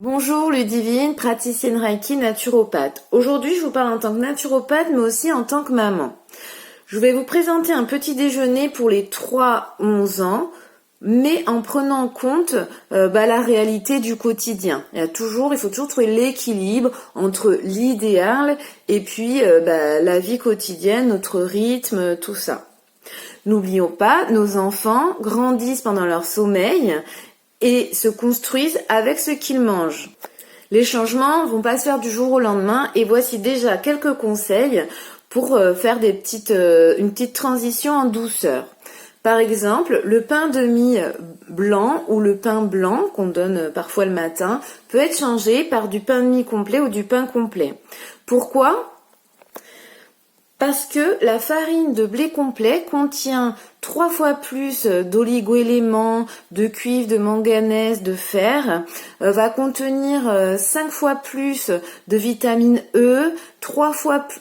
Bonjour Ludivine, praticienne Reiki, naturopathe. Aujourd'hui, je vous parle en tant que naturopathe, mais aussi en tant que maman. Je vais vous présenter un petit déjeuner pour les 3-11 ans, mais en prenant en compte la réalité du quotidien. Il faut toujours trouver l'équilibre entre l'idéal et puis la vie quotidienne, notre rythme, tout ça. N'oublions pas, nos enfants grandissent pendant leur sommeil et se construisent avec ce qu'ils mangent. Les changements vont pas se faire du jour au lendemain et voici déjà quelques conseils pour faire une petite transition en douceur. Par exemple, le pain de mie blanc ou le pain blanc qu'on donne parfois le matin peut être changé par du pain de mie complet ou du pain complet. Pourquoi ? Parce que la farine de blé complet contient 3 fois plus d'oligo-éléments, de cuivre, de manganèse, de fer, va contenir 5 fois plus de vitamine E,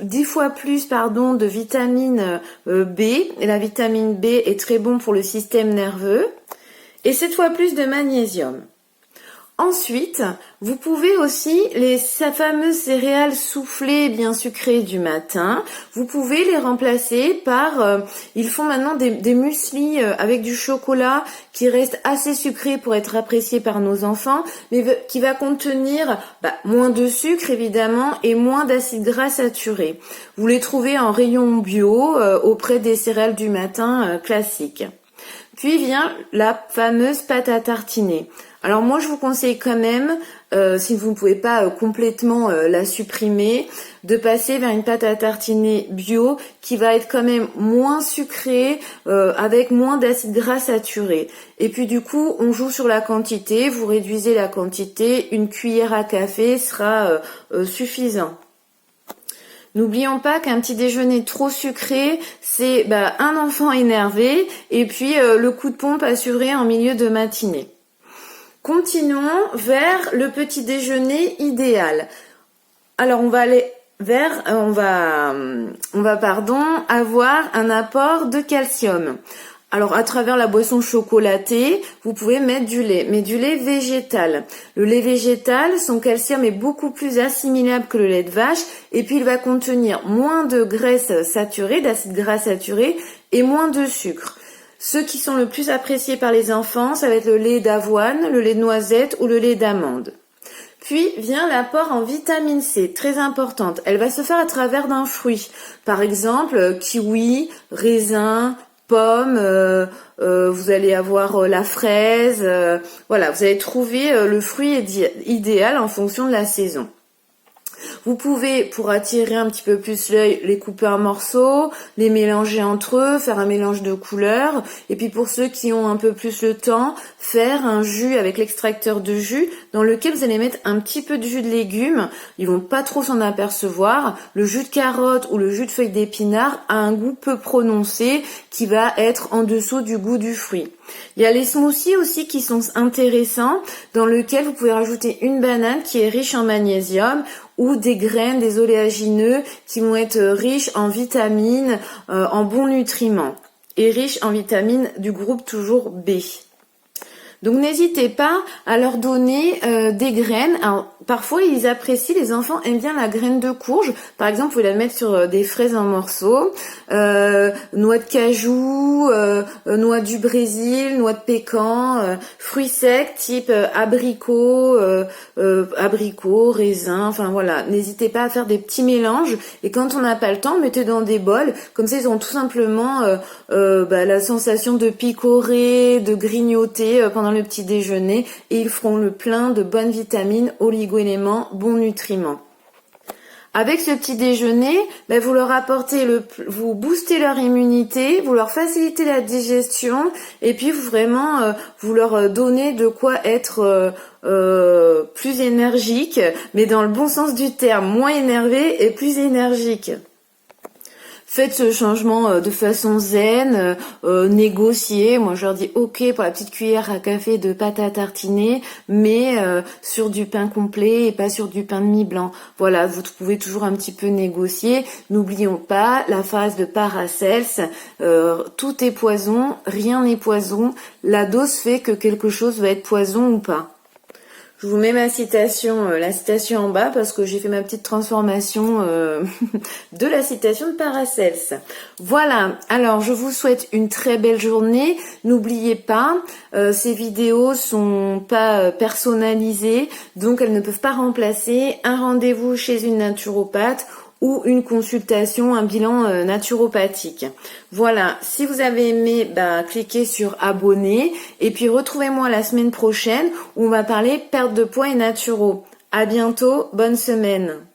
10 fois plus de vitamine B, et la vitamine B est très bon pour le système nerveux, et 7 fois plus de magnésium. Ensuite, vous pouvez aussi ces fameuses céréales soufflées bien sucrées du matin, vous pouvez les remplacer par, ils font maintenant des mueslis avec du chocolat qui reste assez sucré pour être apprécié par nos enfants, mais qui va contenir moins de sucre évidemment et moins d'acides gras saturés. Vous les trouvez en rayon bio auprès des céréales du matin classiques. Puis vient la fameuse pâte à tartiner. Alors moi je vous conseille quand même, si vous ne pouvez pas complètement la supprimer, de passer vers une pâte à tartiner bio qui va être quand même moins sucrée, avec moins d'acides gras saturés. Et puis du coup on joue sur la quantité, vous réduisez la quantité, une cuillère à café sera suffisant. N'oublions pas qu'un petit déjeuner trop sucré, c'est un enfant énervé et puis le coup de pompe assuré en milieu de matinée. Continuons vers le petit déjeuner idéal. Alors on va avoir un apport de calcium. Alors à travers la boisson chocolatée, vous pouvez mettre du lait, mais du lait végétal. Le lait végétal, son calcium est beaucoup plus assimilable que le lait de vache et puis il va contenir moins de graisses saturées, d'acides gras saturés et moins de sucre. Ceux qui sont le plus appréciés par les enfants, ça va être le lait d'avoine, le lait de noisette ou le lait d'amande. Puis vient l'apport en vitamine C, très importante. Elle va se faire à travers d'un fruit. Par exemple, kiwi, raisin, pomme, vous allez avoir la fraise. Vous allez trouver le fruit idéal en fonction de la saison. Vous pouvez, pour attirer un petit peu plus l'œil, les couper en morceaux, les mélanger entre eux, faire un mélange de couleurs. Et puis pour ceux qui ont un peu plus le temps, faire un jus avec l'extracteur de jus dans lequel vous allez mettre un petit peu de jus de légumes. Ils vont pas trop s'en apercevoir. Le jus de carotte ou le jus de feuilles d'épinard a un goût peu prononcé qui va être en dessous du goût du fruit. Il y a les smoothies aussi qui sont intéressants, dans lesquels vous pouvez rajouter une banane qui est riche en magnésium ou des graines, des oléagineux qui vont être riches en vitamines, en bons nutriments et riches en vitamines du groupe toujours B. Donc n'hésitez pas à leur donner des graines. Alors parfois ils apprécient, les enfants aiment bien la graine de courge. Par exemple, vous pouvez la mettre sur des fraises en morceaux, noix de cajou, noix du Brésil, noix de pécan, fruits secs type abricot, raisin, enfin voilà. N'hésitez pas à faire des petits mélanges et quand on n'a pas le temps, mettez dans des bols. Comme ça, ils ont tout simplement la sensation de picorer, de grignoter pendant le petit déjeuner et ils feront le plein de bonnes vitamines, oligo-éléments, bons nutriments. Avec ce petit déjeuner, vous leur apportez vous boostez leur immunité, vous leur facilitez la digestion et puis vous leur donnez de quoi être plus énergique, mais dans le bon sens du terme, moins énervé et plus énergique. Faites ce changement de façon zen, négociez. Moi, je leur dis OK pour la petite cuillère à café de pâte à tartiner, mais sur du pain complet et pas sur du pain de mie blanc. Voilà, vous pouvez toujours un petit peu négocier. N'oublions pas la phase de Paracels. Tout est poison, rien n'est poison. La dose fait que quelque chose va être poison ou pas. Je vous mets ma citation, la citation en bas parce que j'ai fait ma petite transformation de la citation de Paracels. Voilà, alors je vous souhaite une très belle journée. N'oubliez pas, ces vidéos sont pas personnalisées, donc elles ne peuvent pas remplacer un rendez-vous chez une naturopathe ou une consultation, un bilan naturopathique. Voilà, si vous avez aimé, cliquez sur abonner et puis retrouvez-moi la semaine prochaine où on va parler perte de poids et naturo. À bientôt, bonne semaine.